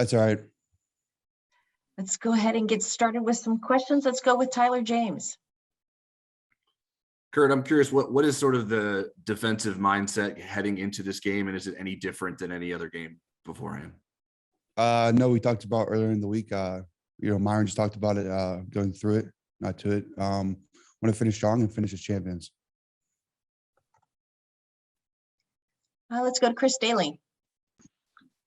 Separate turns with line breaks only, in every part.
That's all right.
Let's go ahead and get started with some questions. Let's go with Tyler James.
Kurt, I'm curious, what is sort of the defensive mindset heading into this game, and is it any different than any other game beforehand?
No, we talked about earlier in the week. Myron just talked about it, going through it, not to it. Want to finish strong and finish as champions.
Let's go to Chris Daly.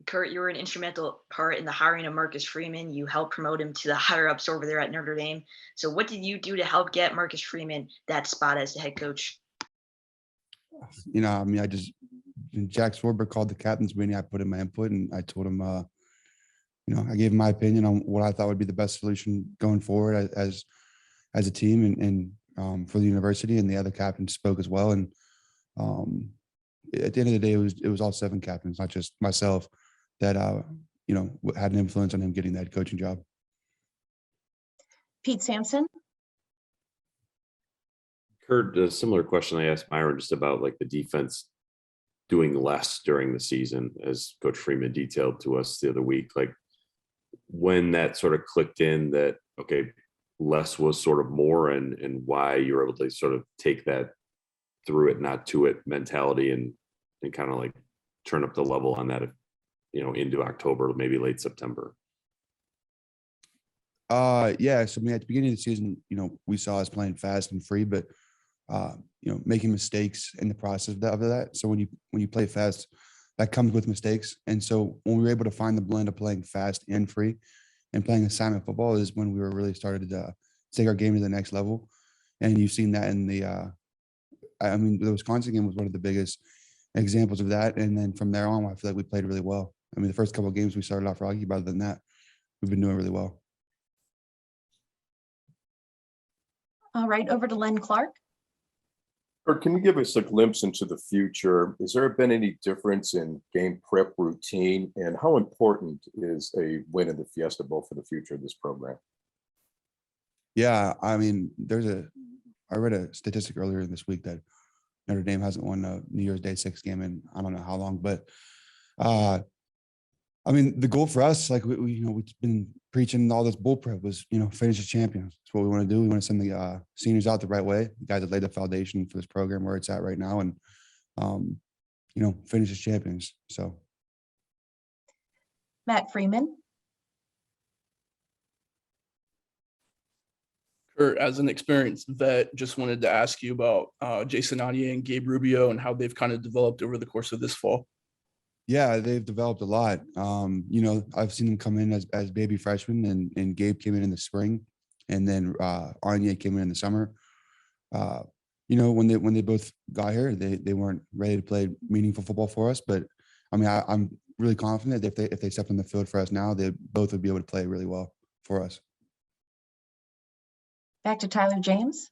Kurt, you were an instrumental part in the hiring of Marcus Freeman. You helped promote him to the higher ups over there at Notre Dame. So what did you do to help get Marcus Freeman that spot as the head coach?
Jack Swarber called the captain's meeting. I put in my input and I told him, I gave him my opinion on what I thought would be the best solution going forward as a team and for the university, and the other captains spoke as well. And at the end of the day, it was all 7 captains, not just myself, that had an influence on him getting that coaching job.
Pete Sampson.
Kurt, a similar question I asked Myron, just about like the defense doing less during the season, as Coach Freeman detailed to us the other week. Like, when that sort of clicked in that, okay, less was sort of more, and why you were able to sort of take that through it, not to it mentality, and kind of like turn up the level on that, into October, maybe late September.
Yeah. So at the beginning of the season, we saw us playing fast and free, but making mistakes in the process of that. So when you play fast, that comes with mistakes. And so when we were able to find the blend of playing fast and free and playing assignment football is when we were really started to take our game to the next level. And you've seen that in the Wisconsin game was one of the biggest examples of that. And then from there on, I feel like we played really well. The first couple of games we started off rocky, but other than that, we've been doing really well.
All right, over to Len Clark.
Kurt, can you give us a glimpse into the future? Has there been any difference in game prep routine, and how important is a win in the Fiesta Bowl for the future of this program?
Yeah, I read a statistic earlier this week that Notre Dame hasn't won a New Year's Day 6 game in I don't know how long, but the goal for us, like we've been preaching all this bull prep, was finish as champions. That's what we want to do. We want to send the seniors out the right way, the guys that laid the foundation for this program where it's at right now, and finish as champions. So,
Matt Freeman.
Kurt, as an experienced vet, just wanted to ask you about Jason Audier and Gabe Rubio and how they've kind of developed over the course of this fall.
Yeah, they've developed a lot. I've seen them come in as baby freshmen, and Gabe came in the spring, and then Audier came in the summer. When they both got here, they weren't ready to play meaningful football for us, but I'm really confident that if they stepped on the field for us now, they both would be able to play really well for us.
Back to Tyler James.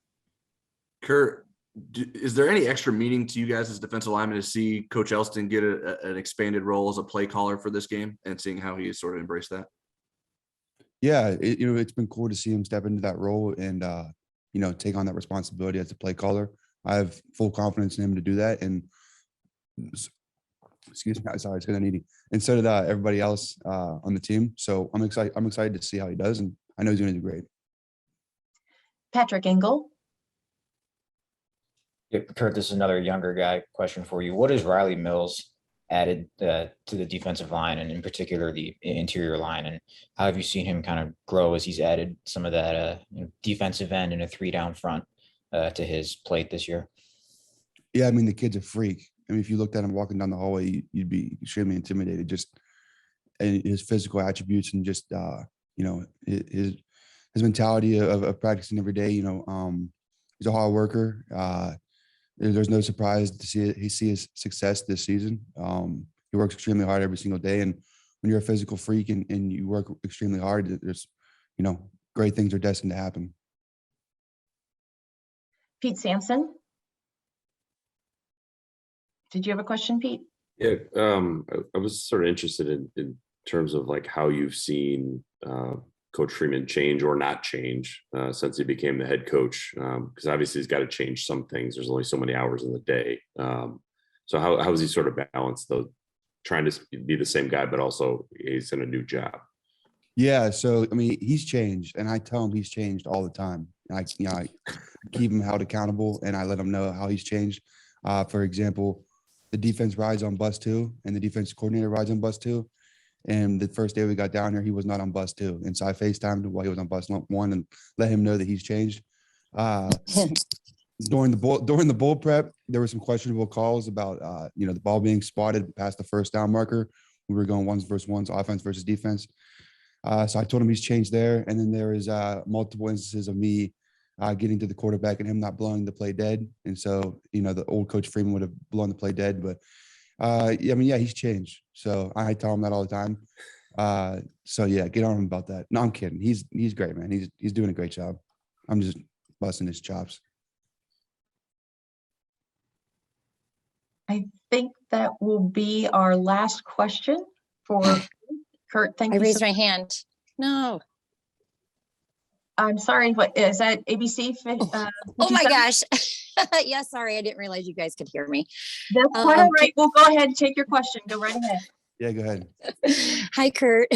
Kurt, is there any extra meaning to you guys as defensive linemen to see Coach Elston get an expanded role as a play caller for this game, and seeing how he has sort of embraced that?
Yeah, it's been cool to see him step into that role and take on that responsibility as a play caller. I have full confidence in him to do that, and excuse me, sorry, it's kind of needy. And so did everybody else on the team. So I'm excited to see how he does, and I know he's going to do great.
Patrick Engel.
Yeah, Kurt, this is another younger guy question for you. What has Riley Mills added to the defensive line, and in particular the interior line, and how have you seen him kind of grow as he's added some of that defensive end and a 3-down front to his plate this year?
Yeah, the kid's a freak. If you looked at him walking down the hallway, you'd be extremely intimidated. Just his physical attributes, and just his mentality of practicing every day. He's a hard worker. There's no surprise to see his success this season. He works extremely hard every single day, and when you're a physical freak and you work extremely hard, there's great things are destined to happen.
Pete Sampson. Did you have a question, Pete?
Yeah, I was sort of interested in terms of like how you've seen Coach Freeman change or not change since he became the head coach, because obviously he's got to change some things. There's only so many hours in the day. So how has he sort of balanced trying to be the same guy, but also he's in a new job?
Yeah, so I mean, he's changed, and I tell him he's changed all the time. I keep him held accountable, and I let him know how he's changed. For example, the defense rides on bus 2, and the defense coordinator rides on bus 2. And the first day we got down here, he was not on bus 2, and so I FaceTimed him while he was on bus 1 and let him know that he's changed. During the bowl prep, there were some questionable calls about the ball being spotted past the first down marker. We were going ones versus ones, offense versus defense. So I told him he's changed there. And then there is multiple instances of me getting to the quarterback and him not blowing the play dead. And so, the old Coach Freeman would have blown the play dead. But, he's changed. So I tell him that all the time. So, yeah, get on him about that. No, I'm kidding. He's great, man. He's doing a great job. I'm just busting his chops.
I think that will be our last question for Kurt. Thank
I
you.
raised my hand. No.
I'm sorry. What is that? ABC?
Oh my gosh. Yeah, sorry. I didn't realize you guys could hear me.
That's quite all right. We'll go ahead and take your question. Go right ahead.
Yeah, go ahead.
Hi, Kurt.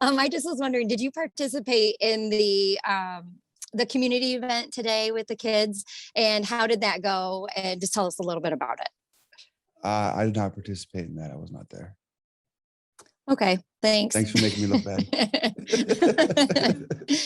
I just was wondering, did you participate in the community event today with the kids, and how did that go? And just tell us a little bit about it.
I did not participate in that. I was not there.
Okay, thanks.
Thanks for making me look bad.